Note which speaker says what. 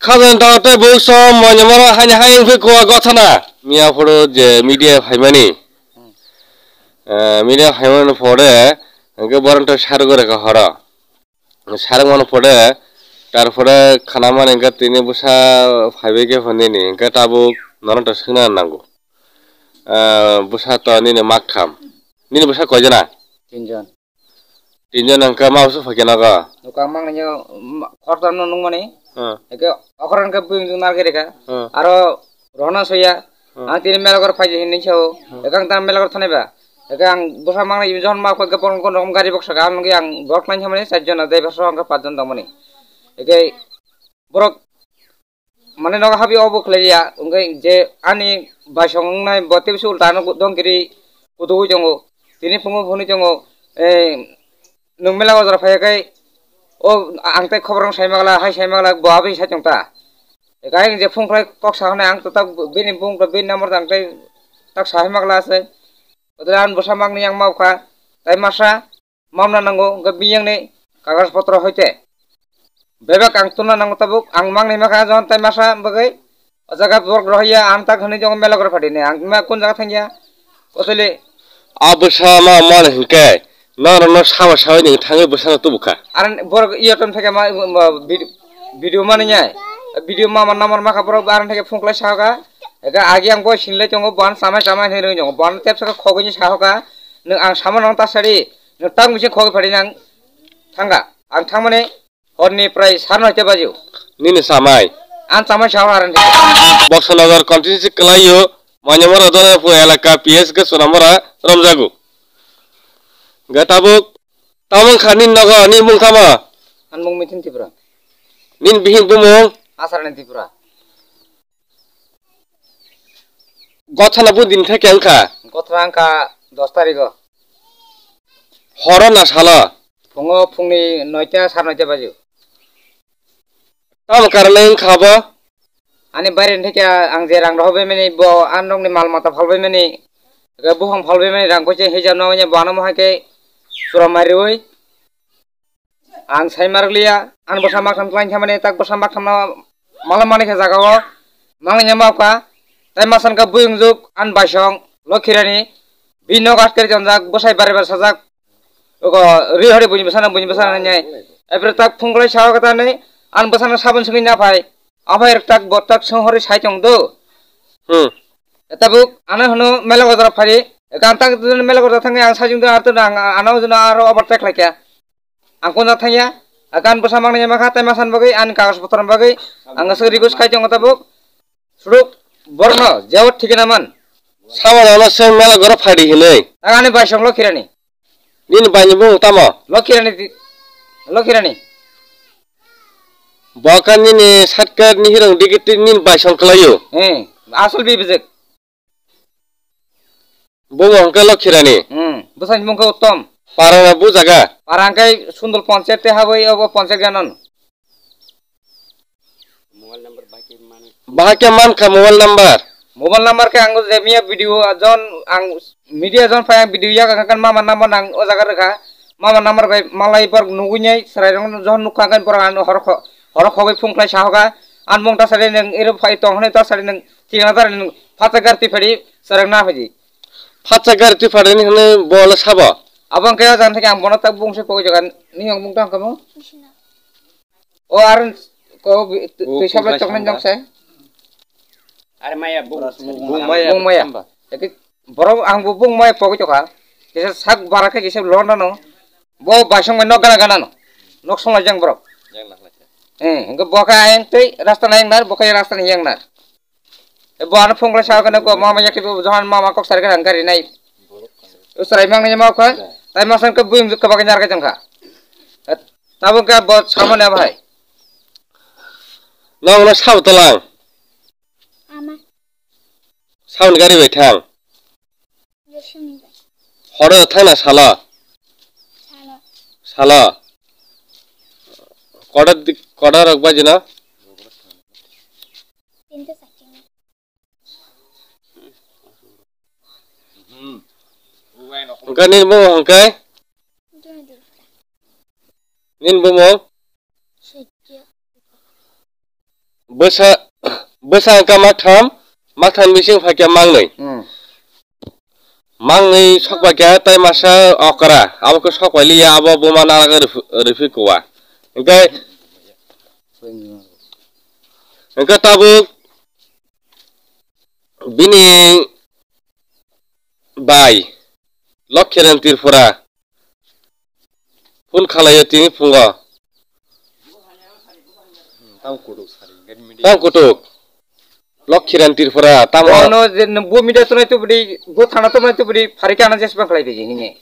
Speaker 1: Kazan tawte Bwsa monyamara hani hayang fi kwa gothana miya photo je media phaimani media phaimani pore ke boranto sargore ka hara sargmano pore tarpore khanaman engka tini Bwsa phaibe ke phonini engka tabuk noronto singna nango Bwsa to nini makham nini Bwsa kojana tinjon engka mausu phakena ga
Speaker 2: nukang mang nyo khortam no nungmani eke okran ka buing nar ke reka aro rohna soya ang tini melagor phai hin chho ekang tam melagor thane ba ekang Bwsa mang ni jon ma ko gapon ko rom gari boksa ga ang yang bok man chamani sajjon dai basa ang ka pajon damani eke borok mane no habi obok leya ungai je ani basong nai bote sul tan dong kiri kudu jongo tini pungu phuni jongo nung melagor dra phai kai o angte khobrong saimagla hai saimagla boabi sajongta ekai je phungklai tok sahne ang tak bini bung ka bin namor angte tak saimagla se odan Bwsa mang ni yang mauka tai masa mamna nango ga biyang ni kagas potro hoite bebek ang tuna nango tabuk ang mang ni maka jon tai masa bagai o jaga borg rohiya ang tak hni jong melagor phadine ang ma kun jaga thangya osele
Speaker 1: Bwsa ma man hinkai no sawa sawa ni thangai Bwsa to buka
Speaker 2: aran borg iyoton theke ma video mane nyai video ma namar maka borg aran theke phungklai saga ega agi ang boy sinle jongo ban samai hero jongo ban tep saka khogini sahoka nung ang saman ang tasari nung tang bisi khogi phadi nang thanga ang thangmane horni prai 9:30 baju
Speaker 1: nini samai
Speaker 2: an samai sawa aran
Speaker 1: Boksonagar kontinsi kelayo manyamara dona pu elaka PS ke sonamara romjagu gatabuk tamang khanin naga ni mung thama
Speaker 2: an mung mitin Tripura
Speaker 1: nin bihin bumung
Speaker 2: asaran Tripura
Speaker 1: gothana bu din theke angka
Speaker 2: gothra angka 10 tarikh
Speaker 1: horo na sala
Speaker 2: fungo fungni 9:00 9:30 baju
Speaker 1: tam karleng khaba
Speaker 2: ani bare theke ang je rang robe meni bo anong ni mal mata phalbe meni ga buhang phalbe meni rang ko je hejam no nya bana mo hake sura mari oi ang sai marliya an Bwsa mak tham klain thamane tak Bwsa mak tham malam mani kha jaga o mang nya mauka tai masan ka buing juk an basong lokhirani bino gat kere jonjak Bwsai bare bare sajak ogo ri hori buini Bwsa na nyai ebre tak phunglai sawa kata nei an Bwsa na sabun sungi na phai abai tak botak sohori sai chong do etabuk ana hono mela godra phari ekantak mela godra thangi ang sajung da artu nang anau juna aro overtake laikya ang kona thanya akan Bwsa mang ni maka tai masan bagai an kagas potron bagai ang asri gus khai chong etabuk suruk borno jawat thikena man
Speaker 1: sawa na se mela gora phadi hinai
Speaker 2: agane basong lokhirani
Speaker 1: nin bani bu tama
Speaker 2: lokhirani
Speaker 1: bakan nini satkar ni hirang dikit nin basong kelayo
Speaker 2: asal bi bijek
Speaker 1: bu angka lokhirani
Speaker 2: Bwsa mungka uttom
Speaker 1: parana bu jaga
Speaker 2: parangkai sundul ponsel te habai obo ponsel ganon
Speaker 1: bahake man ka mobile number
Speaker 2: ke ang jemia video jon ang media jon phai video ya kan mama number nang o jaga rekha mama number bai malai par nugunyai sarai rong jon nukha kan por an horok hogai phungklai sahoga an mong ta sare nang ero phai tong hne ta sare nang tingna tar phatakar ti phadi sarang na phaji
Speaker 1: phatakar ti phadi ni hne bol sabo
Speaker 2: abang kaya jan theke ang bona tak bungse ko jagan ni ang mung tang kamo o aran ko tisabla choknen jong se
Speaker 3: are maya bung
Speaker 2: maya eke borok ang bung maya pogo choka kese sak barake kese lona no bo basong me nogana gana no nok song jang borok engke boka ayang tei rasta na yang nar boka rasta na yang nar e bo an phongla sa kana ko mama yakti johan mama kok sar kana angkari nai usrai mang ni mau ka tai masan ke buim ke bakan jar ka jangka tabung ka bot samone bhai
Speaker 1: nong na saw talang saun gari baithang horo thana sala koda rokba jina nin bu hangkai nin bu mo Bwsa ka matham bising phakya mangnai sokbakya tai masa okra aboko sokwali ya abo boma nalaga rifikuwa engka tabuk bini bai lokhiran Tripura phun khalayo tini phungo tam kutuk lokhiran Tripura tam
Speaker 2: ono bo media to nai to budi bo thana to nai to budi farika ana jes bang khlai beji ni